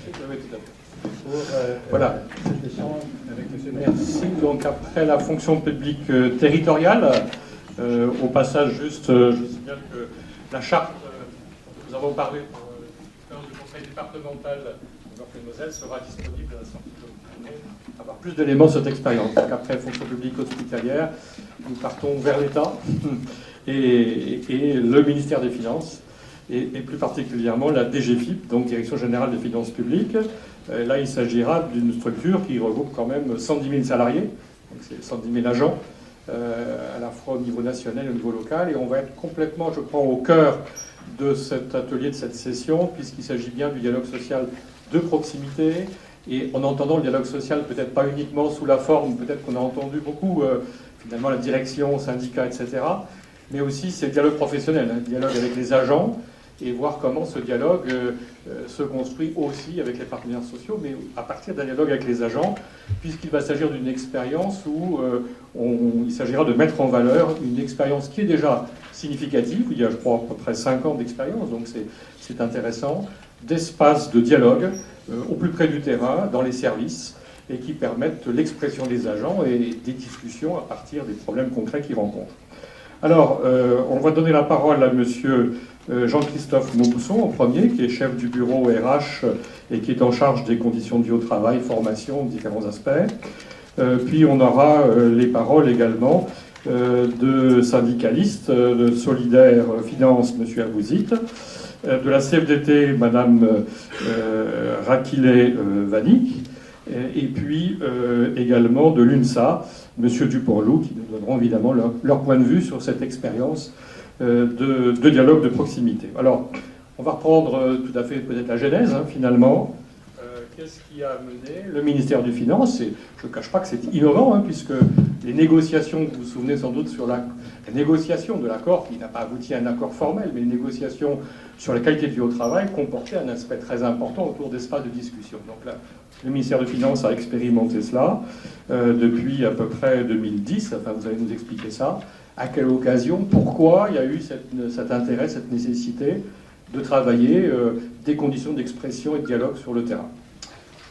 Oui, tout à fait. Voilà. Merci. Donc après la fonction publique territoriale, au passage juste, je signale que la charte dont nous avons parlé pour l'expérience du conseil départemental de Meurthe-et-Moselle sera disponible à la sortie de l'année, avoir plus d'éléments de cette expérience. Donc après fonction publique hospitalière, nous partons vers l'État et le ministère des Finances. Et plus particulièrement la DGFiP, donc Direction Générale des Finances Publiques. Là, il s'agira d'une structure qui regroupe quand même 110 000 salariés, donc c'est 110 000 agents, à la fois au niveau national et au niveau local. Et on va être complètement, je crois, au cœur de cet atelier, de cette session, puisqu'il s'agit bien du dialogue social de proximité. Et en entendant le dialogue social, peut-être pas uniquement sous la forme, peut-être qu'on a entendu beaucoup, finalement, la direction, syndicats, etc., mais aussi c'est le dialogue professionnel, le dialogue avec les agents, et voir comment ce dialogue se construit aussi avec les partenaires sociaux, mais à partir d'un dialogue avec les agents, puisqu'il va s'agir d'une expérience où il s'agira de mettre en valeur une expérience qui est déjà significative. Il y a, je crois, à peu près 5 ans d'expérience, donc c'est intéressant, d'espaces de dialogue au plus près du terrain, dans les services, et qui permettent l'expression des agents et des discussions à partir des problèmes concrets qu'ils rencontrent. Alors, on va donner la parole à monsieur Jean-Christophe Maubousson, en premier, qui est chef du bureau RH et qui est en charge des conditions de vie au travail, formation, différents aspects. Puis on aura les paroles également de syndicalistes, de Solidaire Finance, monsieur Abouzit, de la CFDT, madame Rakile Vanik, et puis également de l'UNSA, monsieur Duporlou, qui nous donneront évidemment leur point de vue sur cette expérience de dialogue de proximité. Alors, on va reprendre tout à fait peut-être la genèse, finalement. Qu'est-ce qui a mené le ministère des Finances? Et je ne cache pas que c'est innovant, puisque les négociations, vous vous souvenez sans doute sur la négociation de l'accord, qui n'a pas abouti à un accord formel, mais les négociations sur la qualité de vie au travail comportaient un aspect très important autour d'espaces de discussion. Donc là, le ministère des Finances a expérimenté cela depuis à peu près 2010. Enfin, vous allez nous expliquer ça. À quelle occasion, pourquoi il y a eu cet intérêt, cette nécessité de travailler des conditions d'expression et de dialogue sur le terrain.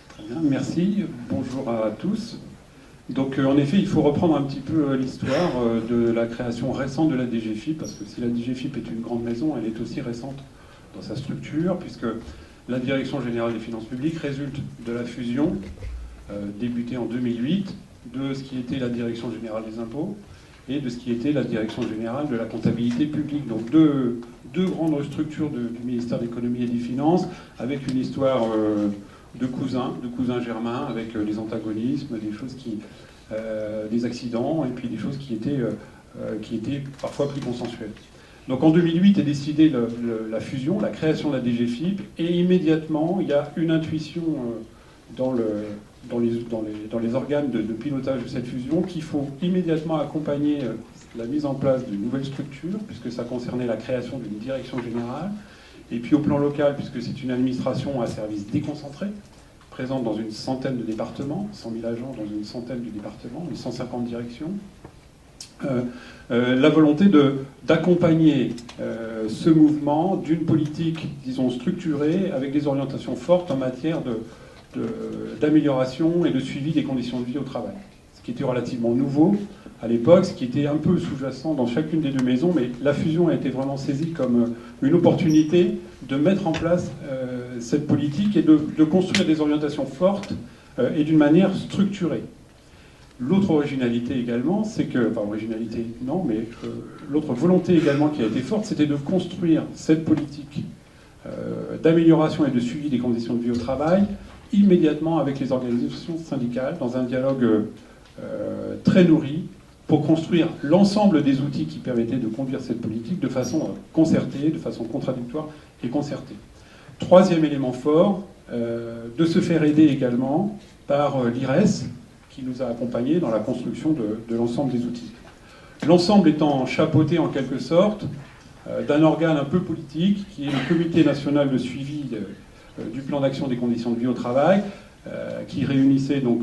Très bien, merci. Bonjour à tous. Donc en effet, il faut reprendre un petit peu l'histoire de la création récente de la DGFiP, parce que si la DGFiP est une grande maison, elle est aussi récente dans sa structure, puisque la Direction Générale des Finances Publiques résulte de la fusion débutée en 2008 de ce qui était la Direction Générale des Impôts et de ce qui était la Direction Générale de la Comptabilité Publique. Donc deux grandes structures du ministère de l'Économie et des Finances, avec une histoire de cousins germains, avec les antagonismes, des choses des accidents, et puis des choses qui étaient parfois plus consensuelles. Donc en 2008 est décidée la fusion, la création de la DGFiP, et immédiatement il y a une intuition dans les organes de pilotage de cette fusion qu'il faut immédiatement accompagner la mise en place d'une nouvelle structure, puisque ça concernait la création d'une direction générale, et puis au plan local, puisque c'est une administration à service déconcentré, présente dans une centaine de départements, 100 000 agents dans une centaine de départements, 150 directions. La volonté d'accompagner ce mouvement d'une politique, disons, structurée, avec des orientations fortes en matière d'amélioration et de suivi des conditions de vie au travail. Ce qui était relativement nouveau à l'époque, ce qui était un peu sous-jacent dans chacune des deux maisons, mais la fusion a été vraiment saisie comme une opportunité de mettre en place cette politique et de construire des orientations fortes et d'une manière structurée. L'autre originalité également, c'est que, enfin originalité non, mais l'autre volonté également qui a été forte, c'était de construire cette politique d'amélioration et de suivi des conditions de vie au travail immédiatement avec les organisations syndicales dans un dialogue très nourri pour construire l'ensemble des outils qui permettaient de conduire cette politique de façon concertée, de façon contradictoire et concertée. Troisième élément fort, de se faire aider également par l'IRES, qui nous a accompagnés dans la construction de l'ensemble des outils. L'ensemble étant chapeauté en quelque sorte d'un organe un peu politique, qui est le Comité national de suivi du plan d'action des conditions de vie au travail, qui réunissait donc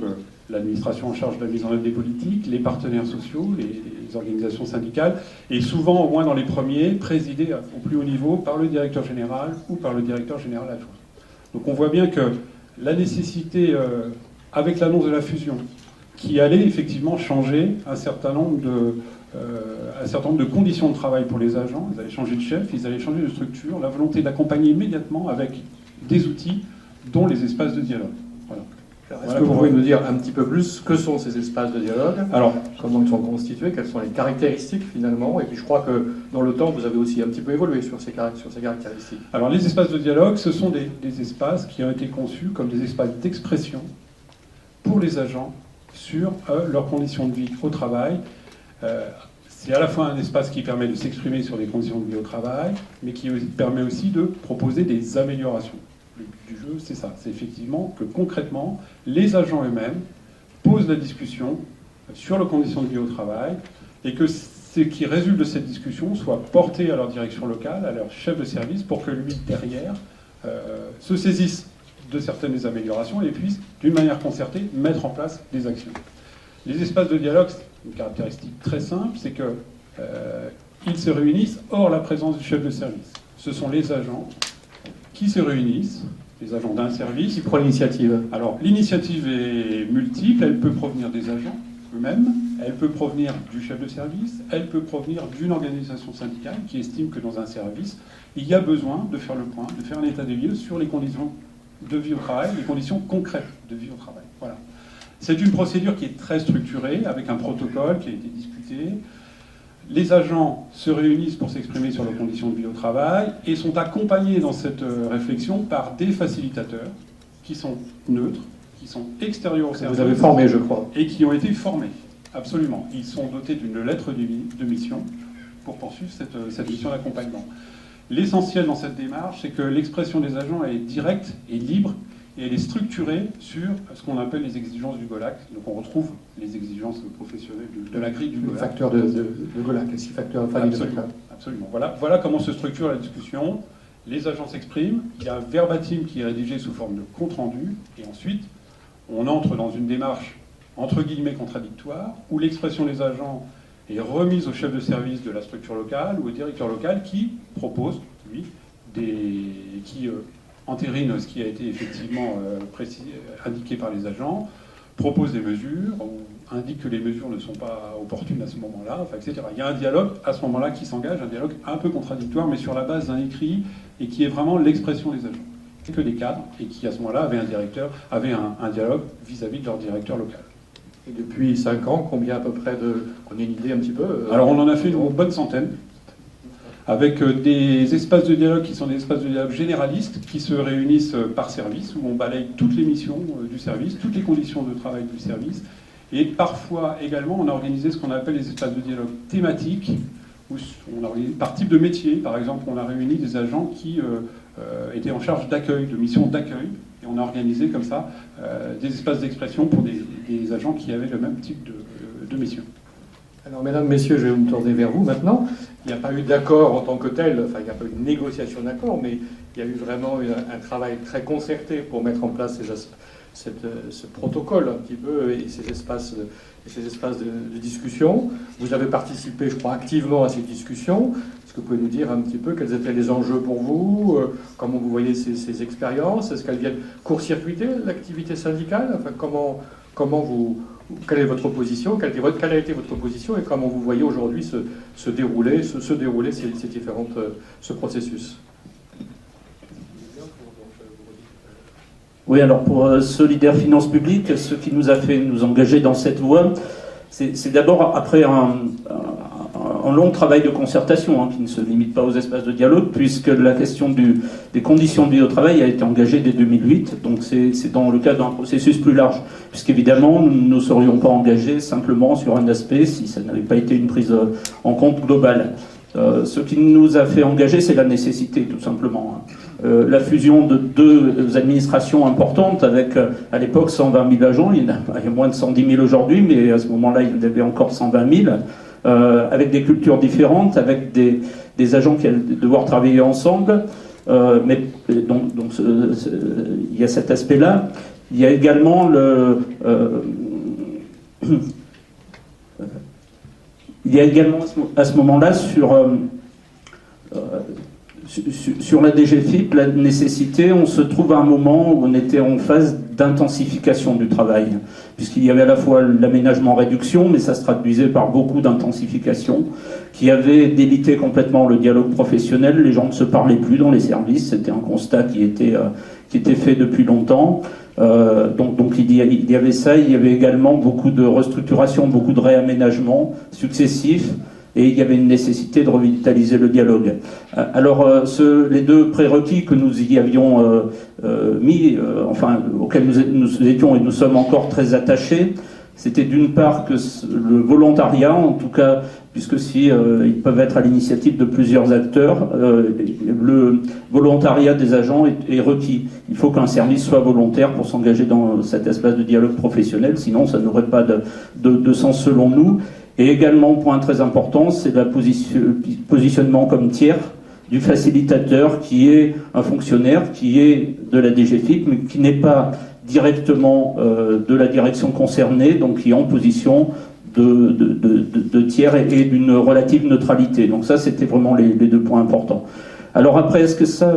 l'administration en charge de la mise en œuvre des politiques, les partenaires sociaux, les organisations syndicales, et souvent, au moins dans les premiers, présidé au plus haut niveau par le directeur général ou par le directeur général adjoint. Donc on voit bien que la nécessité, avec l'annonce de la fusion, qui allait effectivement changer un certain nombre de conditions de travail pour les agents. Ils allaient changer de chef, ils allaient changer de structure, la volonté d'accompagner immédiatement avec des outils, dont les espaces de dialogue. Voilà. Est-ce que vous pouvez nous dire un petit peu plus ce que sont ces espaces de dialogue? Alors, comment ils sont constitués? Quelles sont les caractéristiques finalement? Et puis je crois que dans le temps, vous avez aussi un petit peu évolué sur ces caractéristiques. Alors les espaces de dialogue, ce sont des espaces qui ont été conçus comme des espaces d'expression pour les agents sur leurs conditions de vie au travail. C'est à la fois un espace qui permet de s'exprimer sur les conditions de vie au travail, mais qui permet aussi de proposer des améliorations. Le but du jeu, c'est ça. C'est effectivement que concrètement, les agents eux-mêmes posent la discussion sur leurs conditions de vie au travail et que ce qui résulte de cette discussion soit porté à leur direction locale, à leur chef de service, pour que lui, derrière, se saisisse de certaines améliorations et puisse, d'une manière concertée, mettre en place des actions. Les espaces de dialogue, c'est une caractéristique très simple, c'est qu'ils se réunissent hors la présence du chef de service. Ce sont les agents qui se réunissent, les agents d'un service. Qui prend l'initiative? Alors, l'initiative est multiple, elle peut provenir des agents eux-mêmes, elle peut provenir du chef de service, elle peut provenir d'une organisation syndicale qui estime que dans un service, il y a besoin de faire le point, de faire un état des lieux sur les conditions de vie au travail, les conditions concrètes de vie au travail. Voilà. C'est une procédure qui est très structurée, avec un protocole qui a été discuté. Les agents se réunissent pour s'exprimer sur leurs conditions de vie au travail et sont accompagnés dans cette réflexion par des facilitateurs qui sont neutres, qui sont extérieurs au service. Vous avez formé, je crois. Et qui ont été formés, absolument. Ils sont dotés d'une lettre de mission pour poursuivre cette mission d'accompagnement. L'essentiel dans cette démarche, c'est que l'expression des agents est directe et libre, et elle est structurée sur ce qu'on appelle les exigences du GOLAC. Donc on retrouve les exigences professionnelles de la grille du GOLAC. Les facteurs de GOLAC, les 6 facteurs famille de GOLAC. Absolument. Voilà comment se structure la discussion. Les agents s'expriment, il y a un verbatim qui est rédigé sous forme de compte-rendu, et ensuite on entre dans une démarche entre guillemets contradictoire, où l'expression des agents est remise au chef de service de la structure locale ou au directeur local qui propose, lui, qui entérine ce qui a été effectivement indiqué par les agents, propose des mesures, ou indique que les mesures ne sont pas opportunes à ce moment-là, enfin, etc. Il y a un dialogue à ce moment-là qui s'engage, un dialogue un peu contradictoire, mais sur la base d'un écrit, et qui est vraiment l'expression des agents. Que des cadres, et qui à ce moment-là avaient un dialogue vis-à-vis de leur directeur local. Et depuis 5 ans, combien à peu près qu'on ait une idée un petit peu Alors on en a fait une bonne centaine, avec des espaces de dialogue qui sont des espaces de dialogue généralistes, qui se réunissent par service, où on balaye toutes les missions du service, toutes les conditions de travail du service. Et parfois également, on a organisé ce qu'on appelle les espaces de dialogue thématiques, où on a organisé par type de métier. Par exemple, on a réuni des agents qui étaient en charge d'accueil, de missions d'accueil. Et on a organisé comme ça des espaces d'expression pour des agents qui avaient le même type de mission. Alors, mesdames, messieurs, je vais me tourner vers vous maintenant. Il n'y a pas eu d'accord en tant que tel, enfin, il n'y a pas eu de négociation d'accord, mais il y a eu vraiment un travail très concerté pour mettre en place ce protocole un petit peu et ces espaces de discussion. Vous avez participé, je crois, activement à ces discussions. Est-ce que vous pouvez nous dire un petit peu quels étaient les enjeux pour vous, comment vous voyez ces expériences? Est-ce qu'elles viennent court-circuiter l'activité syndicale? Enfin, quelle est votre position? Quelle a été votre position et comment vous voyez aujourd'hui se dérouler ce processus? Oui, alors pour Solidaires Finances Publiques, ce qui nous a fait nous engager dans cette voie, c'est d'abord après un long travail de concertation qui ne se limite pas aux espaces de dialogue, puisque la question des conditions de vie au travail a été engagée dès 2008, donc c'est dans le cadre d'un processus plus large, puisqu'évidemment nous ne nous serions pas engagés simplement sur un aspect si ça n'avait pas été une prise en compte globale. Ce qui nous a fait engager, c'est la nécessité, tout simplement. La fusion de deux administrations importantes, avec à l'époque 120 000 agents, il y a moins de 110 000 aujourd'hui, mais à ce moment-là, il y avait encore 120 000, avec des cultures différentes, avec des agents qui allaient devoir travailler ensemble. Mais donc il y a cet aspect-là. Il y a également il y a également à ce moment-là sur sur la DGFiP, la nécessité, on se trouve à un moment où on était en phase d'intensification du travail, puisqu'il y avait à la fois l'aménagement-réduction, mais ça se traduisait par beaucoup d'intensification, qui avait délité complètement le dialogue professionnel. Les gens ne se parlaient plus dans les services, c'était un constat qui était fait depuis longtemps. Donc il y avait ça, il y avait également beaucoup de restructuration, beaucoup de réaménagements successifs, et il y avait une nécessité de revitaliser le dialogue. Alors, les deux prérequis que nous y avions mis, auxquels nous étions et nous sommes encore très attachés, c'était d'une part que le volontariat, en tout cas, puisque ils peuvent être à l'initiative de plusieurs acteurs, le volontariat des agents est requis. Il faut qu'un service soit volontaire pour s'engager dans cet espace de dialogue professionnel, sinon ça n'aurait pas de sens selon nous. Et également, point très important, c'est le positionnement comme tiers du facilitateur qui est un fonctionnaire, qui est de la DGFiP, mais qui n'est pas directement de la direction concernée, donc qui est en position de tiers et d'une relative neutralité. Donc ça, c'était vraiment les deux points importants. Alors après, est-ce que ça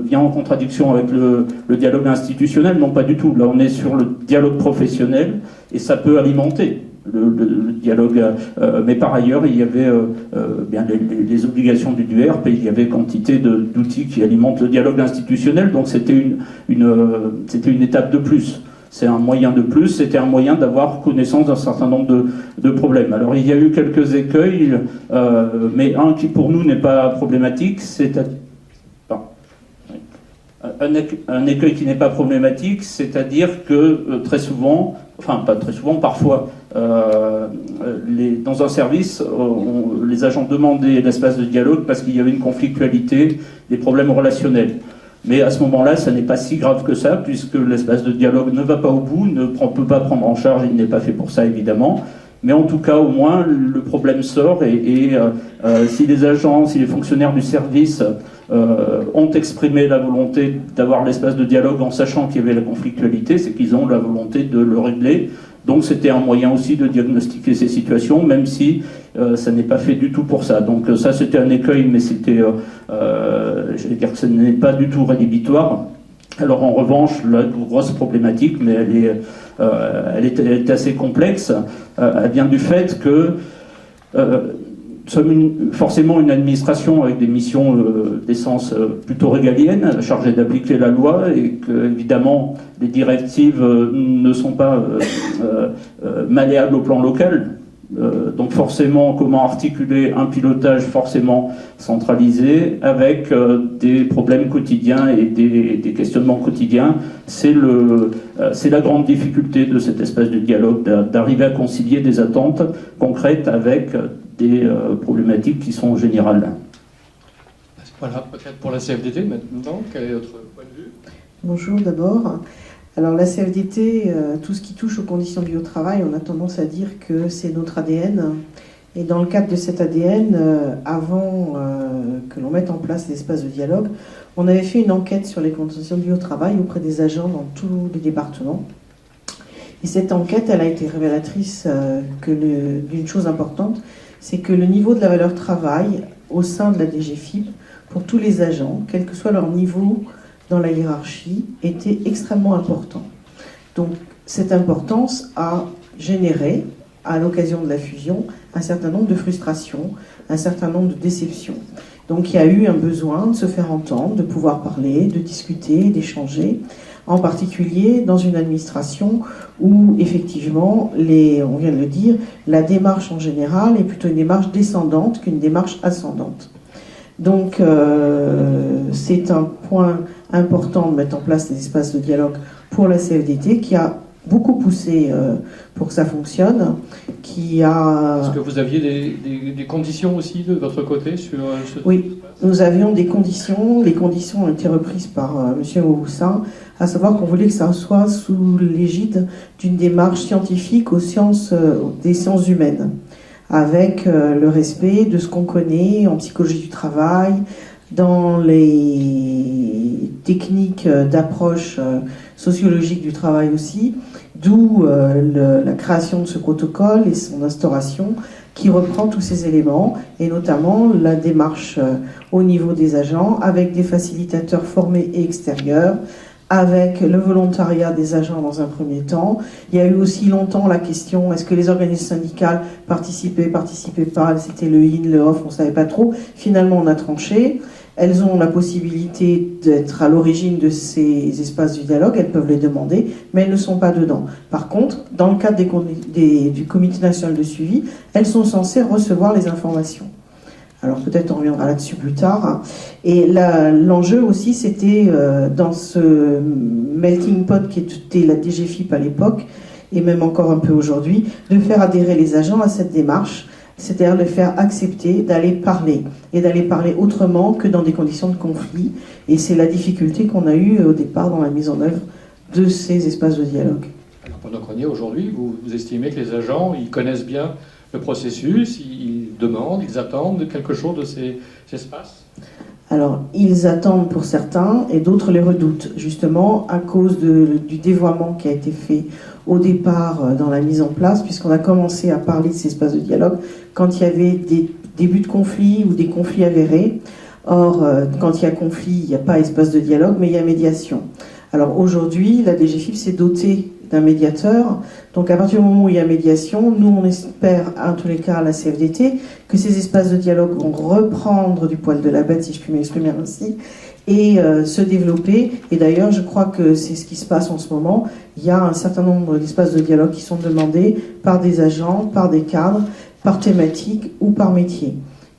vient en contradiction avec le dialogue institutionnel? Non, pas du tout. Là, on est sur le dialogue professionnel et ça peut alimenter le dialogue. Mais par ailleurs, il y avait bien les obligations du DUERP et il y avait quantité d'outils qui alimentent le dialogue institutionnel. Donc c'était une étape de plus. C'est un moyen de plus, c'était un moyen d'avoir connaissance d'un certain nombre de problèmes. Alors il y a eu quelques écueils, mais un qui pour nous n'est pas problématique, un écueil qui n'est pas problématique, c'est-à-dire que très souvent, enfin pas très souvent, parfois, dans un service, les agents demandaient l'espace de dialogue parce qu'il y avait une conflictualité, des problèmes relationnels. Mais à ce moment-là, ça n'est pas si grave que ça, puisque l'espace de dialogue ne va pas au bout, ne peut pas prendre en charge, il n'est pas fait pour ça évidemment. Mais en tout cas, au moins, le problème sort et si les agents, si les fonctionnaires du service ont exprimé la volonté d'avoir l'espace de dialogue en sachant qu'il y avait la conflictualité, c'est qu'ils ont la volonté de le régler. Donc c'était un moyen aussi de diagnostiquer ces situations, même si ça n'est pas fait du tout pour ça. Donc ça c'était un écueil, mais c'était, je vais dire que ce n'est pas du tout rédhibitoire. Alors en revanche, la grosse problématique, mais elle est assez complexe, elle vient du fait que nous sommes forcément une administration avec des missions d'essence plutôt régaliennes, chargées d'appliquer la loi, et que, évidemment, les directives ne sont pas malléables au plan local. Donc forcément, comment articuler un pilotage forcément centralisé avec des problèmes quotidiens et des questionnements quotidiens, c'est la grande difficulté de cet espace de dialogue, d'arriver à concilier des attentes concrètes avec des problématiques qui sont générales. Voilà, peut-être pour la CFDT maintenant, quel est votre point de vue? Bonjour d'abord. Alors la CFDT, tout ce qui touche aux conditions de vie au travail, on a tendance à dire que c'est notre ADN. Et dans le cadre de cet ADN, avant que l'on mette en place l'espace de dialogue, on avait fait une enquête sur les conditions de vie au travail auprès des agents dans tous les départements. Et cette enquête, elle a été révélatrice d'une chose importante, c'est que le niveau de la valeur travail au sein de la DGFiP, pour tous les agents, quel que soit leur niveau dans la hiérarchie, était extrêmement important. Donc cette importance a généré, à l'occasion de la fusion, un certain nombre de frustrations, un certain nombre de déceptions. Donc il y a eu un besoin de se faire entendre, de pouvoir parler, de discuter, d'échanger, en particulier dans une administration où effectivement, on vient de le dire, la démarche en général est plutôt une démarche descendante qu'une démarche ascendante. Donc c'est un point important de mettre en place des espaces de dialogue pour la CFDT qui a beaucoup poussé pour que ça fonctionne, qui a... Est-ce que vous aviez des conditions aussi de votre côté sur ce... Oui, nous avions des conditions. Les conditions ont été reprises par M. Mouboussin, à savoir qu'on voulait que ça soit sous l'égide d'une démarche scientifique des sciences humaines, avec le respect de ce qu'on connaît en psychologie du travail, dans les techniques d'approche sociologique du travail aussi, d'où la création de ce protocole et son instauration qui reprend tous ces éléments, et notamment la démarche au niveau des agents, avec des facilitateurs formés et extérieurs, avec le volontariat des agents dans un premier temps. Il y a eu aussi longtemps la question, est-ce que les organismes syndicales participaient pas, c'était le in, le off, on ne savait pas trop. Finalement, on a tranché. Elles ont la possibilité d'être à l'origine de ces espaces du dialogue, elles peuvent les demander, mais elles ne sont pas dedans. Par contre, dans le cadre du Comité national de suivi, elles sont censées recevoir les informations. Alors peut-être on reviendra là-dessus plus tard. Et l'enjeu aussi, c'était dans ce melting pot qui était la DGFiP à l'époque, et même encore un peu aujourd'hui, de faire adhérer les agents à cette démarche, c'est-à-dire de faire accepter d'aller parler, et d'aller parler autrement que dans des conditions de conflit. Et c'est la difficulté qu'on a eue au départ dans la mise en œuvre de ces espaces de dialogue. Alors, Bruno Cronier, aujourd'hui, vous estimez que les agents, ils connaissent bien le processus, ils demandent, ils attendent quelque chose de ces espaces? Alors, ils attendent pour certains, et d'autres les redoutent, justement à cause du dévoiement qui a été fait au départ dans la mise en place, puisqu'on a commencé à parler de ces espaces de dialogue quand il y avait des débuts de conflits ou des conflits avérés. Or, quand il y a conflit, il n'y a pas espace de dialogue, mais il y a médiation. Alors aujourd'hui, la DGFiP s'est dotée d'un médiateur. Donc à partir du moment où il y a médiation, nous on espère, en tous les cas à la CFDT, que ces espaces de dialogue vont reprendre du poil de la bête, si je puis m'exprimer ainsi, et se développer. Et d'ailleurs, je crois que c'est ce qui se passe en ce moment. Il y a un certain nombre d'espaces de dialogue qui sont demandés par des agents, par des cadres, par thématique ou par métier.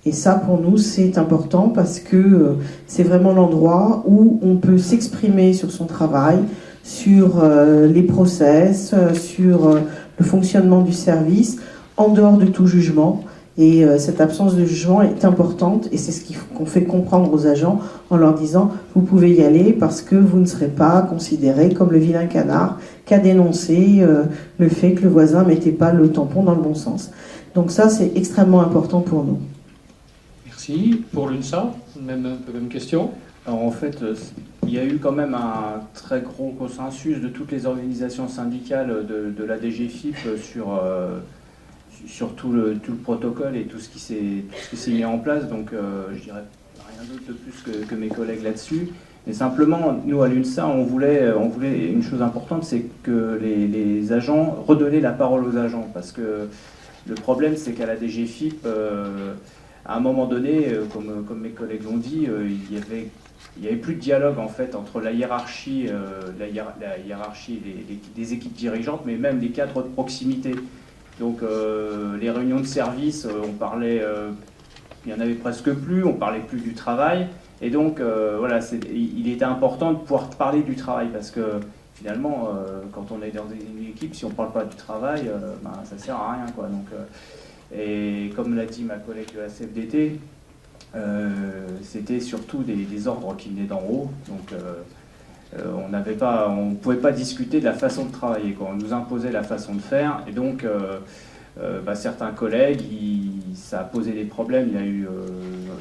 Et ça, pour nous, c'est important parce que c'est vraiment l'endroit où on peut s'exprimer sur son travail, sur les process, sur le fonctionnement du service, en dehors de tout jugement. Et cette absence de jugement est importante, et c'est ce qu'on fait comprendre aux agents en leur disant « vous pouvez y aller parce que vous ne serez pas considéré comme le vilain canard qui a dénoncé le fait que le voisin ne mettait pas le tampon dans le bon sens ». Donc ça, c'est extrêmement important pour nous. Merci. Pour l'UNSA, même question. Alors en fait, il y a eu quand même un très gros consensus de toutes les organisations syndicales de la DGFiP sur tout le protocole et tout ce qui s'est mis en place. Donc je dirais rien d'autre de plus que mes collègues là-dessus. Mais simplement, nous à l'UNSA, on voulait une chose importante, c'est que les agents redonnaient la parole aux agents. Parce que le problème, c'est qu'à la DGFiP, à un moment donné, comme mes collègues l'ont dit, il n'y avait plus de dialogue en fait entre la hiérarchie, des équipes dirigeantes, mais même les cadres de proximité. Donc les réunions de service, on parlait, il n'y en avait presque plus, on parlait plus du travail. Et donc voilà, il était important de pouvoir parler du travail parce que finalement, quand on est dans une équipe, si on ne parle pas du travail, ça ne sert à rien, quoi. Donc, et comme l'a dit ma collègue de la CFDT, c'était surtout des ordres qui venaient d'en haut. Donc on ne pouvait pas discuter de la façon de travailler, quoi. On nous imposait la façon de faire. Et donc certains collègues, ça a posé des problèmes. Il y a eu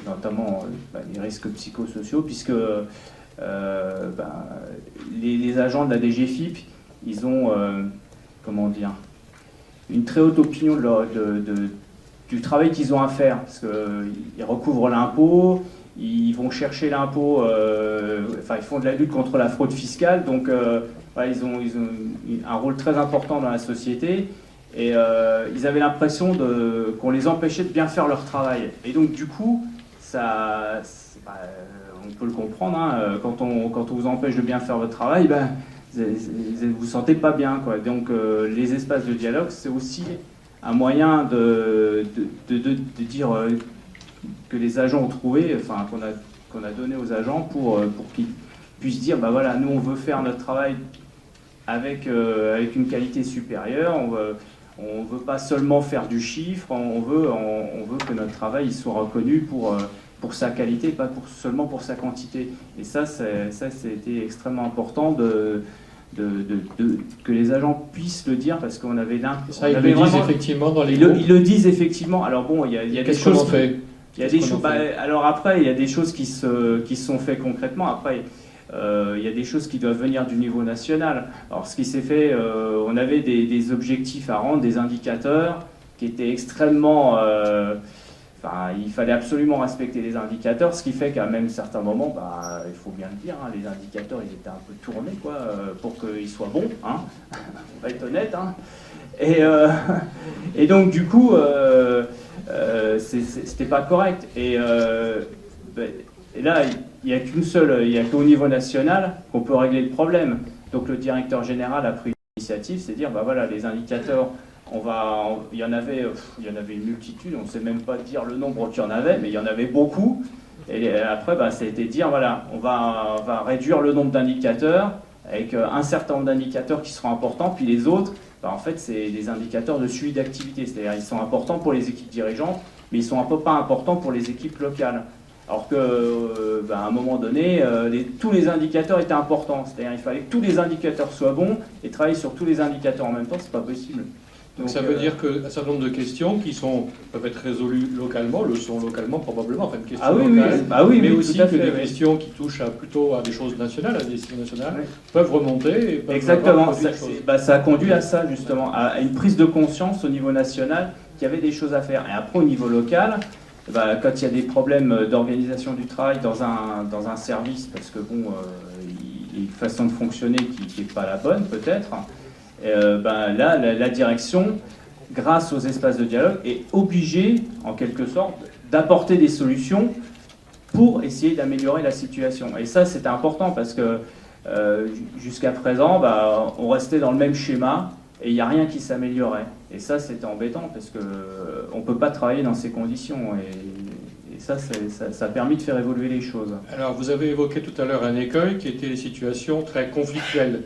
notamment des risques psychosociaux, puisque les agents de la DGFiP, ils ont, comment dire, une très haute opinion du travail qu'ils ont à faire, parce qu'ils recouvrent l'impôt, ils vont chercher l'impôt, ils font de la lutte contre la fraude fiscale, donc ils ont un rôle très important dans la société, et ils avaient l'impression qu'on les empêchait de bien faire leur travail. Et donc du coup, on peut le comprendre, hein, quand on vous empêche de bien faire votre travail, vous ne vous sentez pas bien, quoi. Donc les espaces de dialogue, c'est aussi un moyen de dire que les agents ont trouvé, qu'on a donné aux agents pour qu'ils puissent dire, voilà, nous on veut faire notre travail avec une qualité supérieure, on veut pas seulement faire du chiffre, on veut que notre travail il soit reconnu pour sa qualité, pas seulement pour sa quantité. Et ça c'était extrêmement important que les agents puissent le dire, parce qu'on avait ça, ils le disent effectivement dans les groupes. Ils le disent effectivement. Alors bon, il y a des choses. Il y a des choses. Alors après, il y a des choses qui sont faites concrètement. Après, il y a des choses qui doivent venir du niveau national. Alors ce qui s'est fait, on avait des objectifs à rendre, des indicateurs. qui était extrêmement... il fallait absolument respecter les indicateurs, ce qui fait qu'à même certains moments, il faut bien le dire, hein, les indicateurs ils étaient un peu tournés pour qu'ils soient bons, hein. On va être honnête. Hein. Et donc du coup, c'était pas correct. Et là, il n'y a qu'au niveau national qu'on peut régler le problème. Donc le directeur général a pris l'initiative, c'est de dire, voilà, les indicateurs, il y en avait une multitude, on ne sait même pas dire le nombre qu'il y en avait, mais il y en avait beaucoup. Et après, ça a été de dire, voilà, on va réduire le nombre d'indicateurs, avec un certain nombre d'indicateurs qui seront importants, puis les autres, en fait, c'est des indicateurs de suivi d'activité, c'est-à-dire ils sont importants pour les équipes dirigeantes, mais ils ne sont pas importants pour les équipes locales. Alors qu'à un moment donné, tous les indicateurs étaient importants, c'est-à-dire il fallait que tous les indicateurs soient bons, et travailler sur tous les indicateurs en même temps, c'est pas possible. Donc ça veut dire qu'un certain nombre de questions qui peuvent être résolues localement, le sont localement probablement, enfin une question locale, mais aussi que des questions qui touchent plutôt à des choses nationales, à des décisions nationales, peuvent remonter. Et peuvent exactement, ça a conduit à ça justement, à une prise de conscience au niveau national qu'il y avait des choses à faire. Et après au niveau local, quand il y a des problèmes d'organisation du travail dans un service, parce que il y a une façon de fonctionner qui n'est pas la bonne peut-être, là, la direction, grâce aux espaces de dialogue, est obligée, en quelque sorte, d'apporter des solutions pour essayer d'améliorer la situation. Et ça, c'était important parce que jusqu'à présent, on restait dans le même schéma et il n'y a rien qui s'améliorait. Et ça, c'était embêtant parce qu'on ne peut pas travailler dans ces conditions. Et ça a permis de faire évoluer les choses. Alors, vous avez évoqué tout à l'heure un écueil qui était les situations très conflictuelles,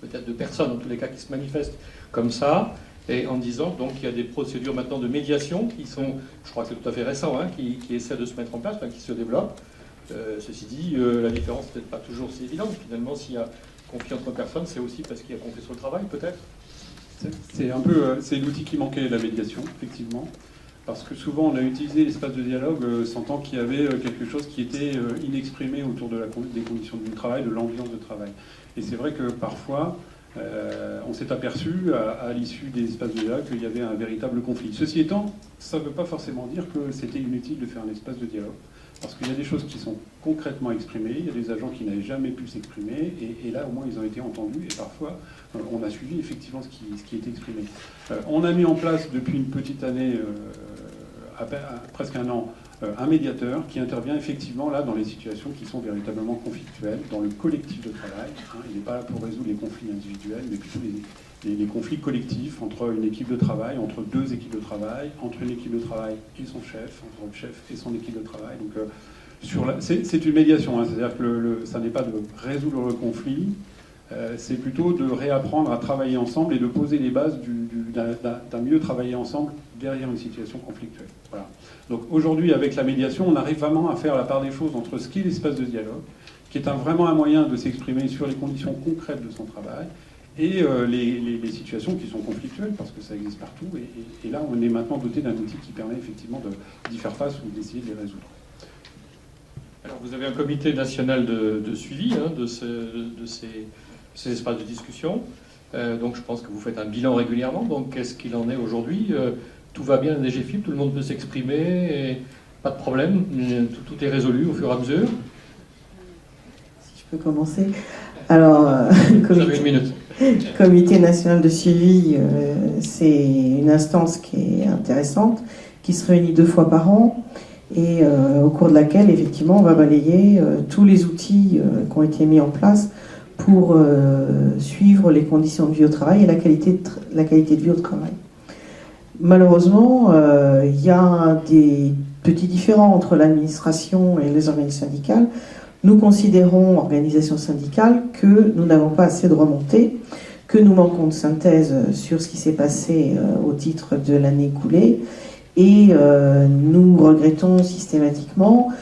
peut-être de personnes, en tous les cas, qui se manifestent comme ça, et en disant donc qu'il y a des procédures maintenant de médiation qui sont, je crois que c'est tout à fait récent, hein, qui essaient de se mettre en place, qui se développent. Ceci dit, la différence n'est peut-être pas toujours si évidente. Finalement, s'il y a conflit entre personnes, c'est aussi parce qu'il y a conflit sur le travail, peut-être. C'est l'outil qui manquait, la médiation, effectivement. Parce que souvent, on a utilisé l'espace de dialogue sentant qu'il y avait quelque chose qui était inexprimé autour des conditions du travail, de l'ambiance de travail. Et c'est vrai que parfois, on s'est aperçu à l'issue des espaces de dialogue qu'il y avait un véritable conflit. Ceci étant, ça ne veut pas forcément dire que c'était inutile de faire un espace de dialogue. Parce qu'il y a des choses qui sont concrètement exprimées, il y a des agents qui n'avaient jamais pu s'exprimer, et là au moins ils ont été entendus, et parfois on a suivi effectivement ce qui était exprimé. On a mis en place depuis une petite année, presque un an, un médiateur qui intervient effectivement là dans les situations qui sont véritablement conflictuelles, dans le collectif de travail. Il n'est pas là pour résoudre les conflits individuels, mais plutôt les conflits collectifs entre une équipe de travail, entre deux équipes de travail, entre une équipe de travail et son chef, entre le chef et son équipe de travail. Donc, c'est une médiation, hein, c'est-à-dire que ça n'est pas de résoudre le conflit, c'est plutôt de réapprendre à travailler ensemble et de poser les bases d'un mieux travailler ensemble derrière une situation conflictuelle. Voilà. Donc aujourd'hui, avec la médiation, on arrive vraiment à faire la part des choses entre ce qu'est l'espace de dialogue, qui est vraiment un moyen de s'exprimer sur les conditions concrètes de son travail, et les situations qui sont conflictuelles, parce que ça existe partout, et là on est maintenant doté d'un outil qui permet effectivement d'y faire face ou d'essayer de les résoudre. Alors vous avez un comité national de suivi de ces espaces de discussion, donc je pense que vous faites un bilan régulièrement, donc qu'est-ce qu'il en est aujourd'hui? Tout va bien à la DGFiP, tout le monde peut s'exprimer, et pas de problème, tout est résolu au fur et à mesure? Si je peux commencer. Alors, vous avez une minute. Comité national de suivi, c'est une instance qui est intéressante, qui se réunit 2 fois par an, et au cours de laquelle, effectivement, on va balayer tous les outils qui ont été mis en place pour suivre les conditions de vie au travail et la qualité de vie au travail. Malheureusement, il y a des petits différends entre l'administration et les organisations syndicales. Nous considérons, organisations syndicales, que nous n'avons pas assez de remontées, que nous manquons de synthèse sur ce qui s'est passé au titre de l'année écoulée, et nous regrettons systématiquement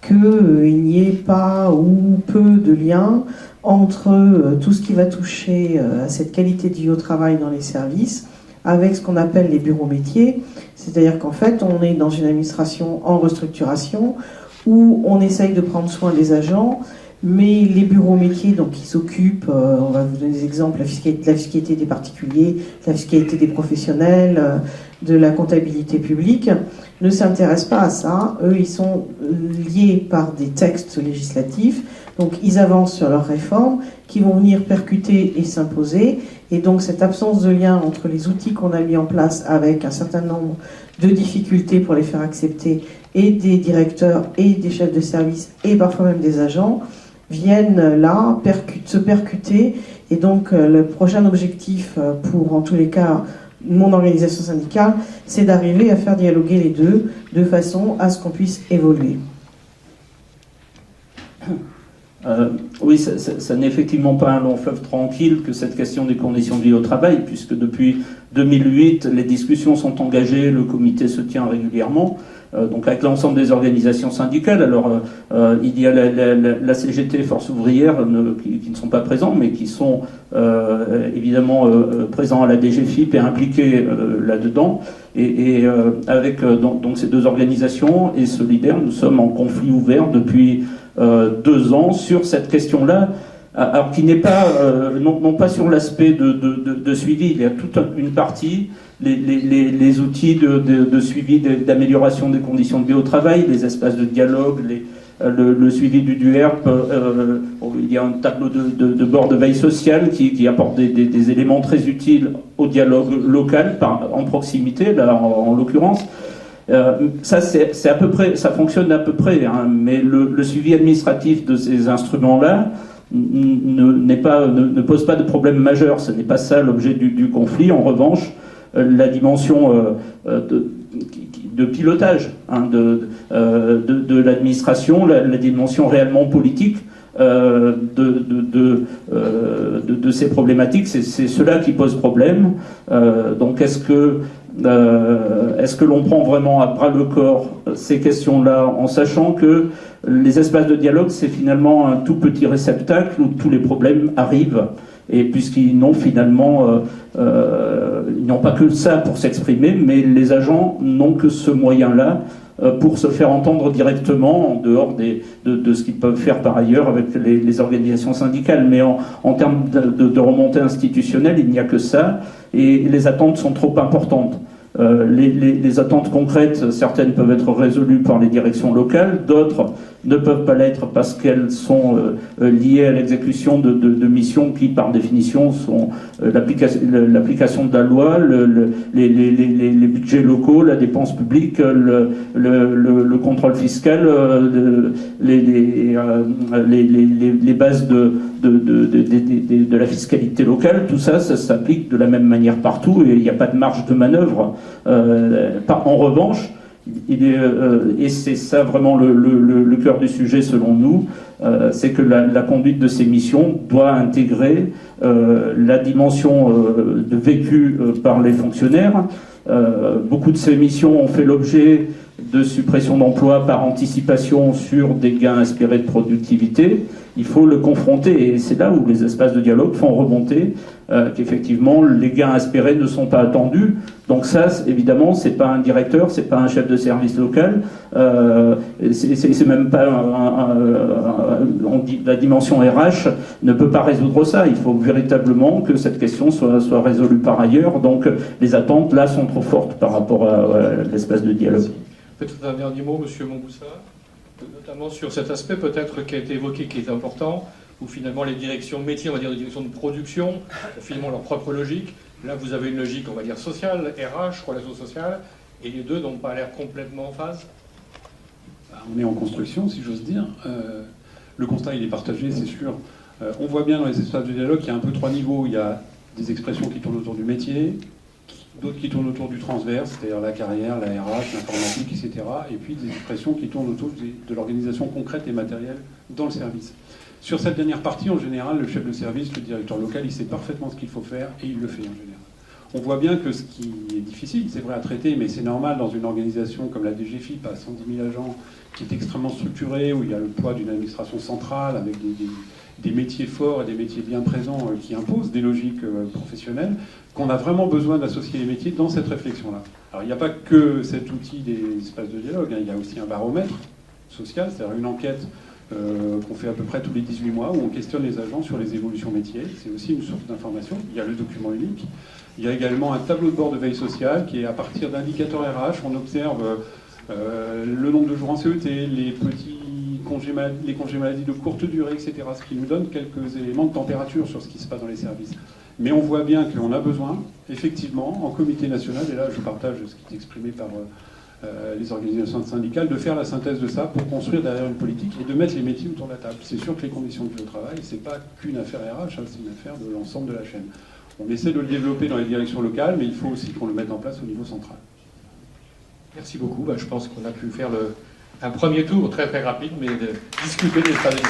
qu'il n'y ait pas ou peu de lien entre tout ce qui va toucher à cette qualité de vie au travail dans les services avec ce qu'on appelle les bureaux métiers, c'est-à-dire qu'en fait on est dans une administration en restructuration où on essaye de prendre soin des agents, mais les bureaux métiers, donc qui s'occupent, on va vous donner des exemples, la fiscalité des particuliers, la fiscalité des professionnels, de la comptabilité publique, ne s'intéressent pas à ça. Eux, ils sont liés par des textes législatifs, donc ils avancent sur leurs réformes qui vont venir percuter et s'imposer. Et donc cette absence de lien entre les outils qu'on a mis en place avec un certain nombre de difficultés pour les faire accepter, et des directeurs et des chefs de service et parfois même des agents, viennent là se percuter. Et donc le prochain objectif pour, en tous les cas, mon organisation syndicale, c'est d'arriver à faire dialoguer les deux de façon à ce qu'on puisse évoluer. Oui, ça n'est effectivement pas un long fleuve tranquille que cette question des conditions de vie au travail, puisque depuis 2008, les discussions sont engagées, le comité se tient régulièrement, donc avec l'ensemble des organisations syndicales. Alors, il y a la CGT, Force ouvrière, qui ne sont pas présents, mais qui sont évidemment présents à la DGFIP et impliqués là-dedans. Et avec donc ces deux organisations et Solidaire, nous sommes en conflit ouvert depuis 2 ans sur cette question-là, alors qui n'est pas, non pas sur l'aspect de suivi. Il y a toute une partie, les outils de suivi, d'amélioration des conditions de vie au travail, les espaces de dialogue, le suivi du DUERP, il y a un tableau de bord de veille sociale qui apporte des éléments très utiles au dialogue local, en proximité, là en l'occurrence. Ça, c'est à peu près, ça fonctionne à peu près, hein, mais le suivi administratif de ces instruments-là ne pose pas de problème majeur. Ce n'est pas ça l'objet du conflit. En revanche, la dimension de pilotage, hein, de l'administration, la dimension réellement politique de ces problématiques, c'est cela qui pose problème. Donc est-ce que l'on prend vraiment à bras le corps ces questions-là, en sachant que les espaces de dialogue, c'est finalement un tout petit réceptacle où tous les problèmes arrivent, et puisqu'ils n'ont finalement ils n'ont pas que ça pour s'exprimer, mais les agents n'ont que ce moyen-là pour se faire entendre directement, en dehors de ce qu'ils peuvent faire par ailleurs avec les organisations syndicales. Mais en termes de remontée institutionnelle, il n'y a que ça, et les attentes sont trop importantes. Les attentes concrètes, certaines peuvent être résolues par les directions locales, d'autres ne peuvent pas l'être parce qu'elles sont liées à l'exécution de missions qui, par définition, sont l'application de la loi, les budgets locaux, la dépense publique, le contrôle fiscal, les bases de la fiscalité locale. Tout ça s'applique de la même manière partout, et il n'y a pas de marge de manœuvre. En revanche, et c'est ça vraiment le cœur du sujet selon nous, c'est que la conduite de ces missions doit intégrer la dimension de vécu par les fonctionnaires. Beaucoup de ces missions ont fait l'objet de suppression d'emplois par anticipation sur des gains espérés de productivité. Il faut le confronter, et c'est là où les espaces de dialogue font remonter qu'effectivement les gains espérés ne sont pas attendus. Donc ça, évidemment, c'est pas un directeur, c'est pas un chef de service local, c'est même pas on dit la dimension RH ne peut pas résoudre ça. Il faut véritablement que cette question soit résolue par ailleurs. Donc les attentes là sont trop fortes par rapport à l'espace de dialogue. Peut-être un dernier mot, Monsieur Montboussa, notamment sur cet aspect peut-être qui a été évoqué, qui est important, où finalement les directions de métier, on va dire les directions de production, ont finalement leur propre logique. Là, vous avez une logique, on va dire, sociale, RH, relations sociales, et les deux n'ont pas l'air complètement en phase. On est en construction, si j'ose dire. Le constat, il est partagé, c'est sûr. On voit bien dans les espaces de dialogue qu'il y a un peu 3 niveaux. Il y a des expressions qui tournent autour du métier, d'autres qui tournent autour du transverse, c'est-à-dire la carrière, la RH, l'informatique, etc. Et puis des expressions qui tournent autour de l'organisation concrète et matérielle dans le service. Sur cette dernière partie, en général, le chef de service, le directeur local, il sait parfaitement ce qu'il faut faire, et il le fait en général. On voit bien que ce qui est difficile, c'est vrai à traiter, mais c'est normal dans une organisation comme la DGFIP à 110 000 agents, qui est extrêmement structurée, où il y a le poids d'une administration centrale, avec des métiers forts et des métiers bien présents qui imposent des logiques professionnelles, qu'on a vraiment besoin d'associer les métiers dans cette réflexion-là. Alors il n'y a pas que cet outil des espaces de dialogue, hein, il y a aussi un baromètre social, c'est-à-dire une enquête qu'on fait à peu près tous les 18 mois, où on questionne les agents sur les évolutions métiers. C'est aussi une source d'information. Il y a le document unique. Il y a également un tableau de bord de veille sociale qui est à partir d'indicateurs RH. On observe le nombre de jours en CET, les congés maladie de courte durée, etc. Ce qui nous donne quelques éléments de température sur ce qui se passe dans les services. Mais on voit bien qu'on a besoin, effectivement, en comité national, et là je partage ce qui est exprimé par les organisations syndicales, de faire la synthèse de ça pour construire derrière une politique et de mettre les métiers autour de la table. C'est sûr que les conditions de vie au travail, c'est pas qu'une affaire RH, c'est une affaire de l'ensemble de la chaîne. On essaie de le développer dans les directions locales, mais il faut aussi qu'on le mette en place au niveau central. Merci beaucoup. Je pense qu'on a pu faire un premier tour très très rapide, mais de discuter des stratégies.